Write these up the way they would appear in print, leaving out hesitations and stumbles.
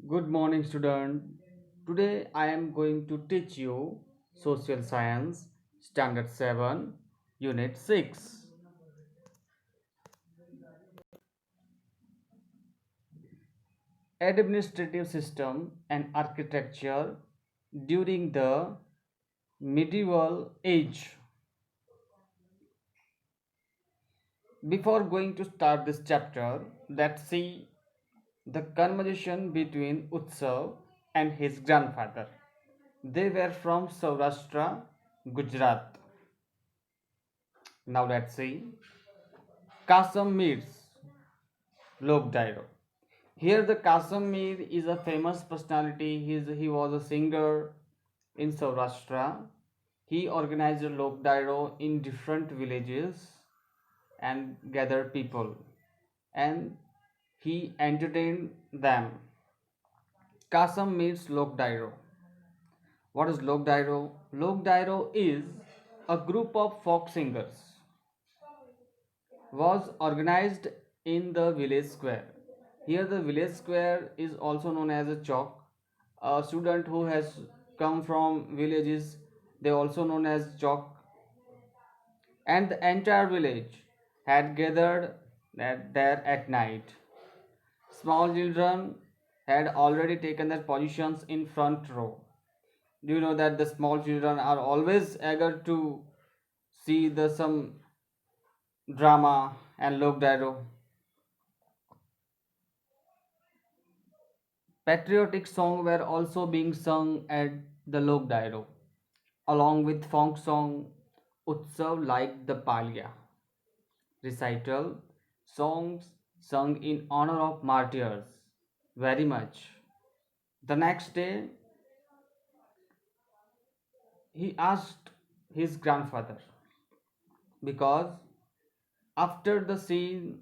Good morning, student. Today I am going to teach you Social Science Standard 7, Unit 6, Administrative System and Architecture during the Medieval Age. Before going to start this chapter, let's see the conversation between Utsav and his grandfather. They were from Saurashtra, Gujarat. Now let's see Kasam Mir's Lok Dairo. Here, the Kasamir is a famous personality. He was a singer in Saurashtra. He organized a Lok Dairo in different villages and gathered people, and he entertained them. Kasam means Lok Dairo. What is Lok Dairo? Lok Dairo is a group of folk singers was organized in the village square. Here, the village square is also known as a chowk. A student who has come from villages, they also known as chowk, and the entire village had gathered there at night. Small children had already taken their positions in front row. Do you know that the small children are always eager to see the some drama and lok dairo? Patriotic songs were also being sung at the Lok Dairo, along with folk song Utsav like the Palya recital, songs sung in honor of martyrs. Very much. The next day, he asked his grandfather because after the scene,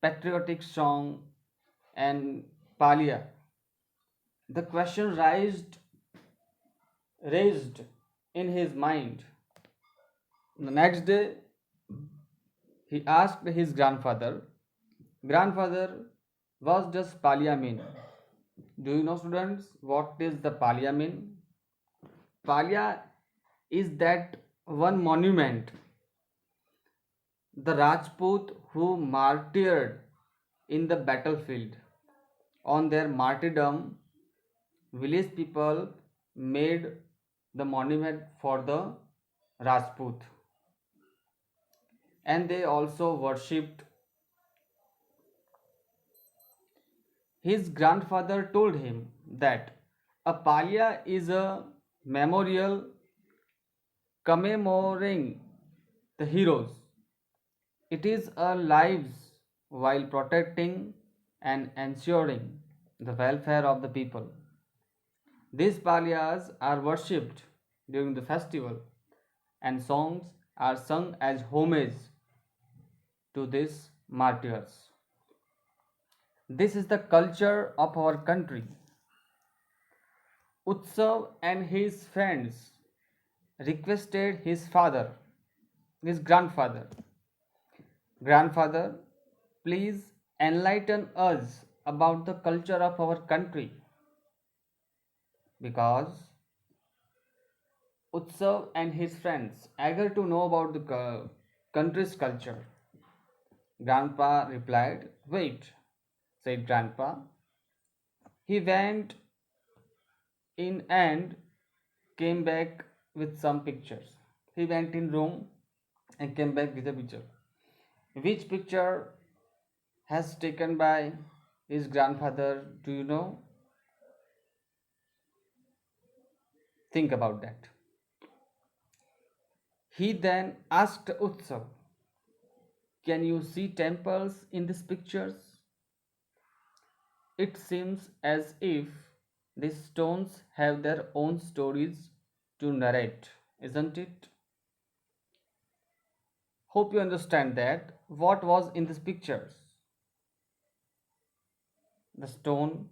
patriotic song and Palya, the question raised in his mind. The next day, he asked his grandfather, Grandfather, what does Palya mean? Do you know, students, what is the Palya mean? Palya is that one monument, the Rajput who martyred in the battlefield. On their martyrdom, village people made the monument for the Rajput, and they also worshipped. His grandfather told him that a palya is a memorial commemorating the heroes. It is a lives while protecting and ensuring the welfare of the people. These palyas are worshipped during the festival, and songs are sung as homage to these martyrs. This is the culture of our country. Utsav and his friends requested his father, his grandfather, please enlighten us about the culture of our country because Utsav and his friends eager to know about the country's culture. Grandpa replied, wait, said Grandpa. He went in and came back with some pictures. He went in room and came back with a picture. Which picture has taken by his grandfather? Do you know? Think about that. He then asked Utsav, can you see temples in these pictures? It seems as if these stones have their own stories to narrate, isn't it? Hope you understand that what was in these pictures. The stone,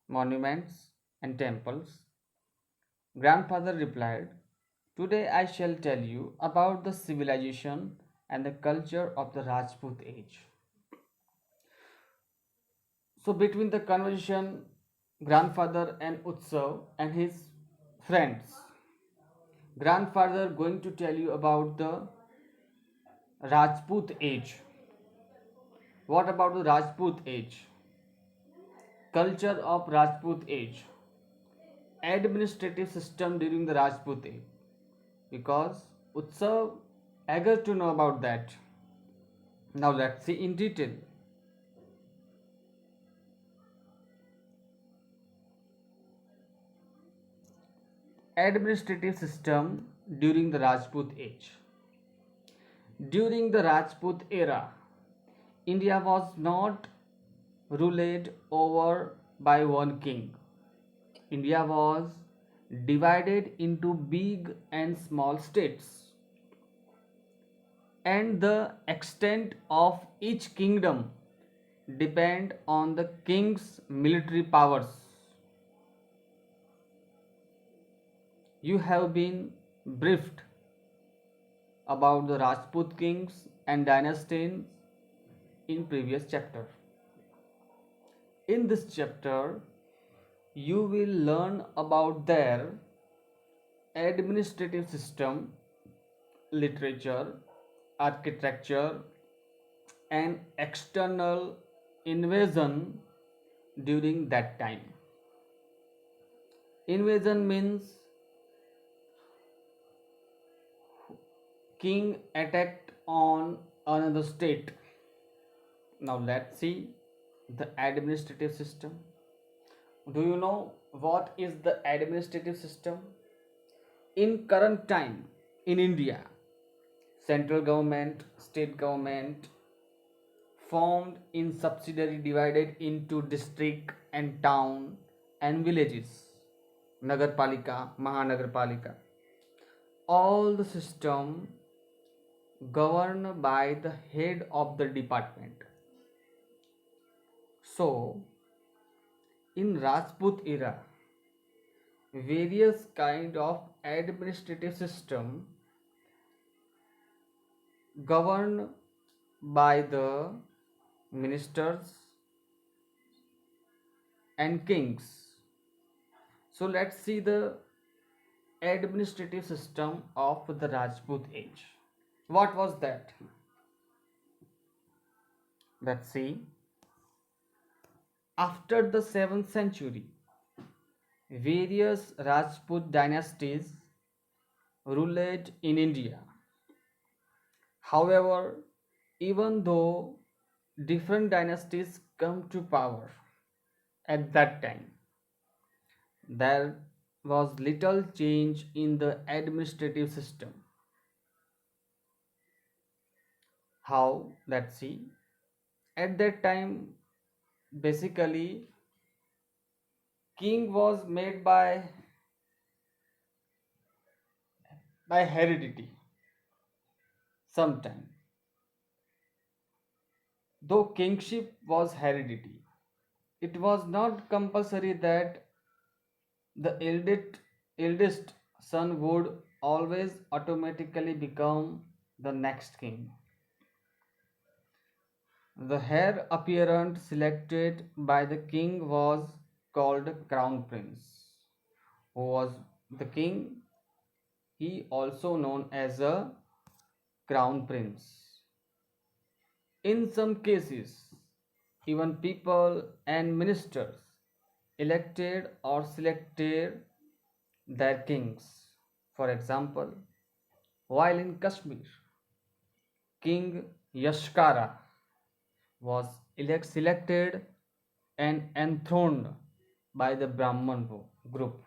monuments, and temples. Grandfather replied, today I shall tell you about the civilization and the culture of the Rajput age. So between the conversation, grandfather and Utsav and his friends, grandfather going to tell you about the Rajput age. What about the Rajput age? Culture of Rajput age. Administrative system during the Rajput age. Because Utsav eager to know about that. Now let's see in detail. Administrative system during the Rajput age. During the Rajput era, India was not ruled over by one king. India was divided into big and small states, and the extent of each kingdom depend on the king's military powers. You have been briefed about the Rajput kings and dynasties in previous chapter. In this chapter, you will learn about their administrative system, literature, architecture, and external invasion during that time. Invasion means king attacked on another state. Now let's see the administrative system. Do you know what is the administrative system? In current time in India, central government, state government formed in subsidiary divided into district and town and villages, Nagarpalika, Mahanagarpalika. All the system governed by the head of the department. So, in Rajput era, various kind of administrative system governed by the ministers and kings. So let's see the administrative system of the Rajput age. What was that? Let's see. After the 7th century, various Rajput dynasties ruled in India. However, even though different dynasties come to power at that time, there was little change in the administrative system. How? Let's see. At that time, basically, king was made by heredity sometime. Though kingship was heredity, it was not compulsory that the eldest son would always automatically become the next king. The heir apparent selected by the king was called crown prince. Who was the king? He also known as a crown prince. In some cases, even people and ministers elected or selected their kings. For example, while in Kashmir, King Yashkara was selected and enthroned by the Brahman group.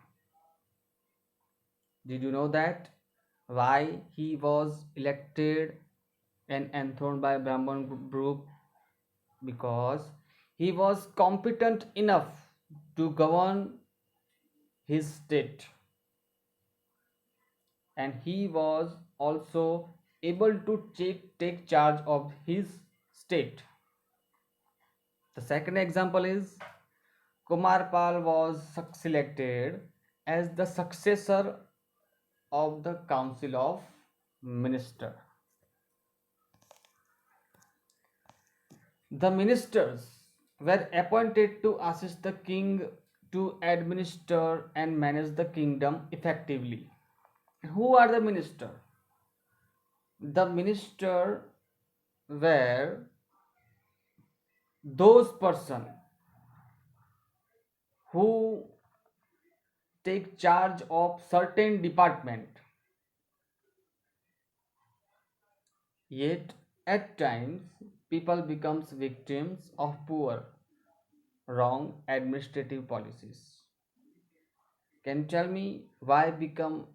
Did you know that? Why he was elected and enthroned by Brahman group? Because he was competent enough to govern his state, and he was also able to take charge of his state. The second example is Kumar Pal was selected as the successor of the Council of Minister. The ministers were appointed to assist the king to administer and manage the kingdom effectively. Who are the minister? The minister were those person who take charge of certain department. Yet at times people becomes victims of poor wrong administrative policies. Can you tell me why become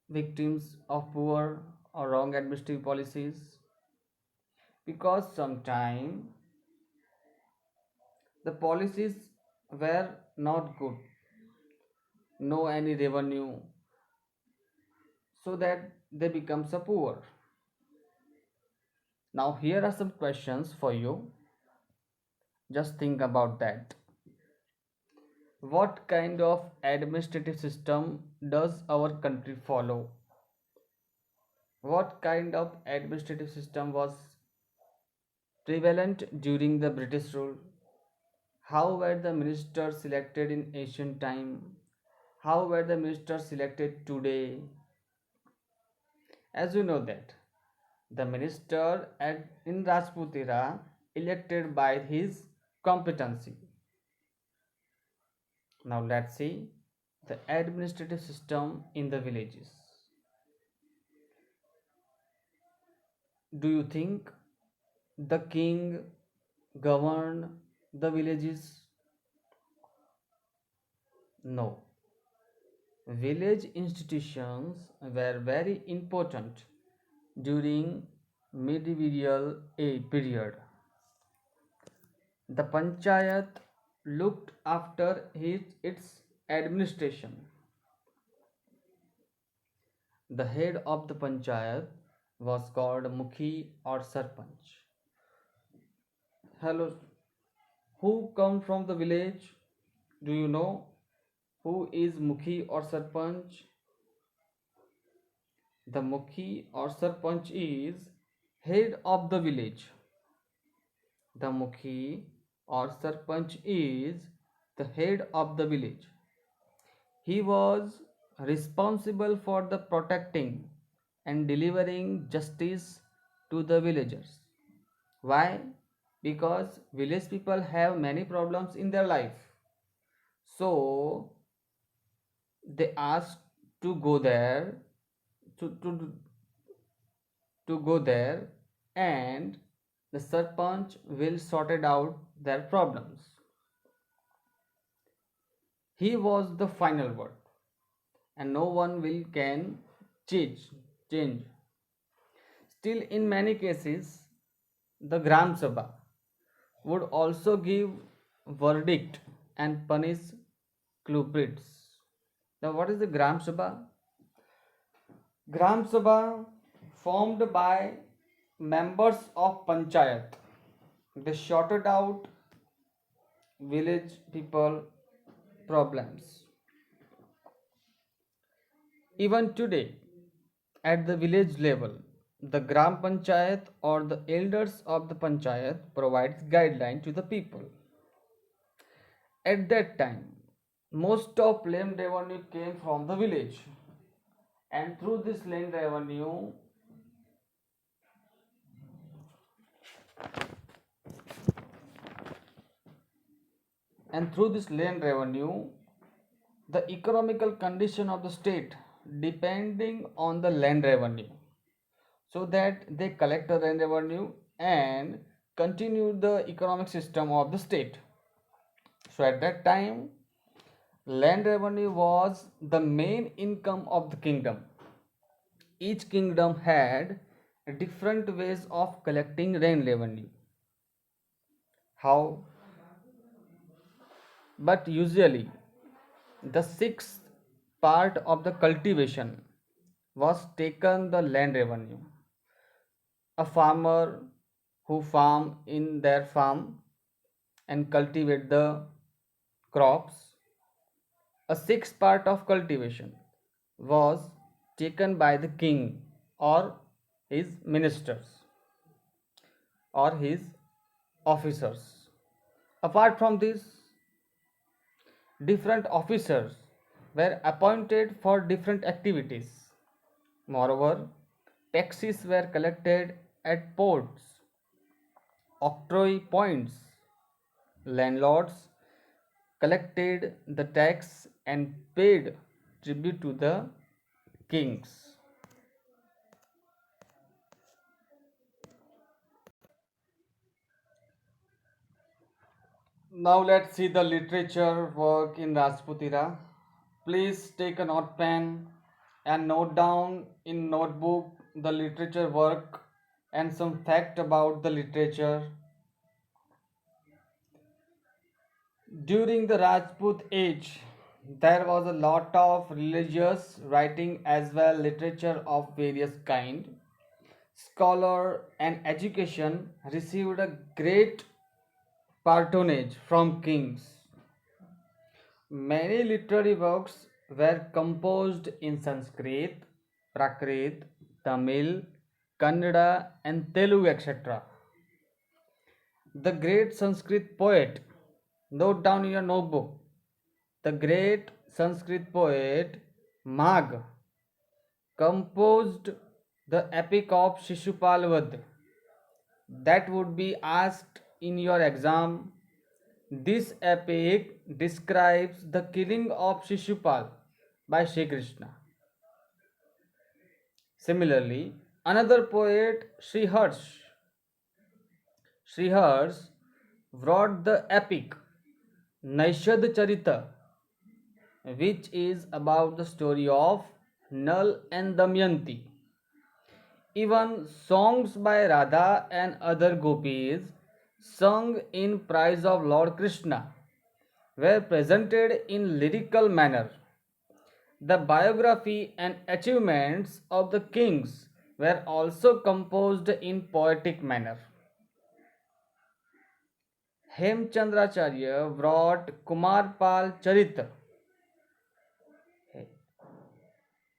victims of poor or wrong administrative policies? Because sometimes the policies were not good, no any revenue, so that they becomes a poor. Now here are some questions for you. Just think about that. What kind of administrative system does our country follow? What kind of administrative system was prevalent during the British rule? How were the ministers selected in ancient time? How were the ministers selected today? As you know that the minister in Rajput era elected by his competency. Now let's see the administrative system in the villages. Do you think the king governed the villages? No. Village institutions were very important during medieval period. The panchayat looked after its administration. The head of the panchayat was called Mukhi or Sarpanch. Hello, who come from the village? Do you know who is Mukhi or Sarpanch? The Mukhi or Sarpanch is head of the village. The Mukhi or Sarpanch is the head of the village. He was responsible for the protecting and delivering justice to the villagers. Why? Because village people have many problems in their life. So they asked to go there to, to, to go there, and the Sarpanch will sort it out their problems. He was the final word, and no one will can change. Still, in many cases, the Gram Sabha would also give verdict and punish culprits. Now, what is the Gram Sabha? Gram Sabha formed by members of Panchayat. They sorted out village people problems. Even today, at the village level, the Gram Panchayat or the elders of the Panchayat provides guideline to the people. At that time, most of land revenue came from the village, and through this land revenue, the economical condition of the state depending on the land revenue, so that they collect the land revenue and continue the economic system of the state. So at that time, land revenue was the main income of the kingdom. Each kingdom had different ways of collecting land revenue. How? But usually, the sixth part of the cultivation was taken the land revenue. A farmer who farm in their farm and cultivate the crops, a sixth part of cultivation was taken by the king or his ministers or his officers. Apart from this, different officers were appointed for different activities. Moreover, taxes were collected at ports, octroi points. Landlords collected the tax and paid tribute to the kings. Now let's see the literature work in Rajput era. Please take a note pen and note down in notebook the literature work and some fact about the literature. During the Rajput age, there was a lot of religious writing as well literature of various kind. Scholar and education received a great patronage from kings. Many literary works were composed in Sanskrit, Prakrit, Tamil, Kannada, and Telugu, etc. The great Sanskrit poet, note down in your notebook, the great Sanskrit poet Magh composed the epic of Shishupal Vad. That would be asked in your exam. This epic describes the killing of Shishupal by Shri Krishna. Similarly, another poet, Sriharsh wrote the epic Naishad Charita, which is about the story of Nal and Damayanti. Even songs by Radha and other gopis sung in praise of Lord Krishna were presented in lyrical manner. The biography and achievements of the kings were also composed in poetic manner. Hemchandracharya wrote Kumarpal Charitra.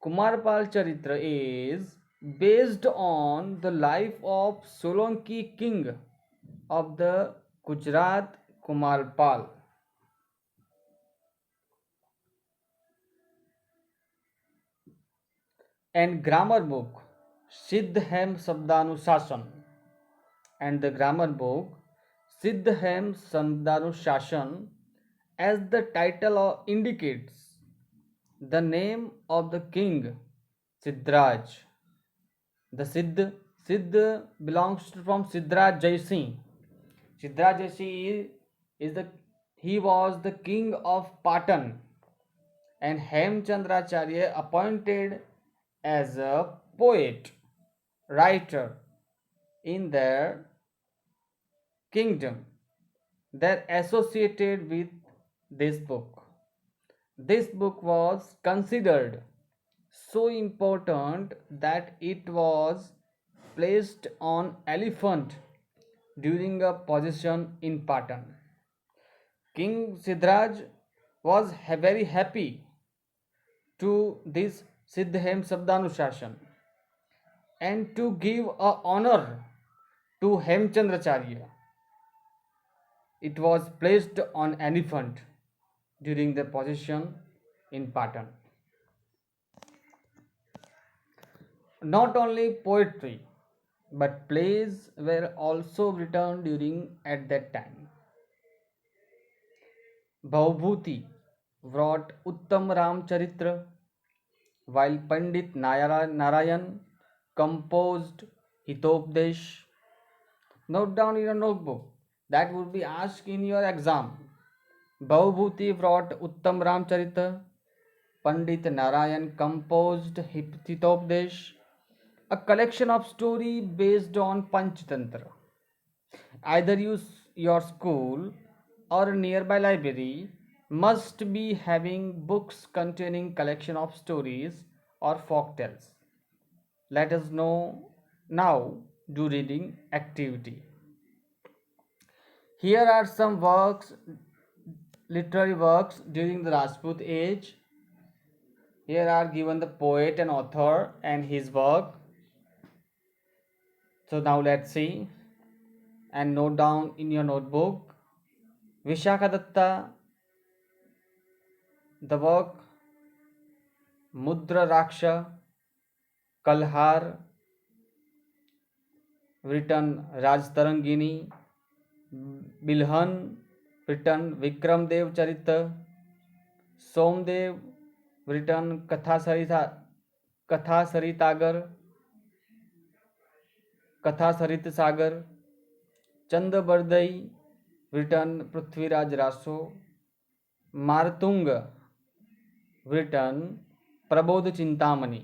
Kumarpal Charitra is based on the life of Solanki king of the Gujarat Kumarpal. And grammar book Siddhem Sabdanushashan, and the grammar book Siddhem Sabdanushashan, as the title indicates, the name of the king Siddhraj. The Siddh belongs from Siddhraj Jaisingh. Siddhraj Jaisingh is the he was the king of Patan, and Hemchandracharya appointed as a poet, writer in their kingdom. They're associated with this book. This book was considered so important that it was placed on elephant during a procession in Patan. King Siddharaj was very happy to this Siddhem Sabdanushashan and to give a honor to Hemchandracharya. It was placed on elephant during the procession in Patan. Not only poetry but plays were also written during at that time. Bhaubhuti wrote Uttam Ram Charitra, while Pandit Narayan composed Hitopdesh. Note down in your notebook. That would be asked in your exam. Bhaubhuti wrote Uttam Ram Charitra. Pandit Narayan composed Hitopdesh, a collection of story based on Panchtantra. Either your school or a nearby library must be having books containing collection of stories or folk tales. Let us know now. Do reading activity. Here are some works, literary works during the Rajput age. Here are given the poet and author and his work. So now let's see and note down in your notebook. Vishakhadatta, the work, Mudrarakshasa, Kalhana, written Rajatarangini, Bilhana, written Vikramadeva Charita, Somadeva, written Kathasaritsagara, Kathasaritsagara, Chand Bardai, written Prithviraj Raso, Merutunga, written Prabandha Chintamani.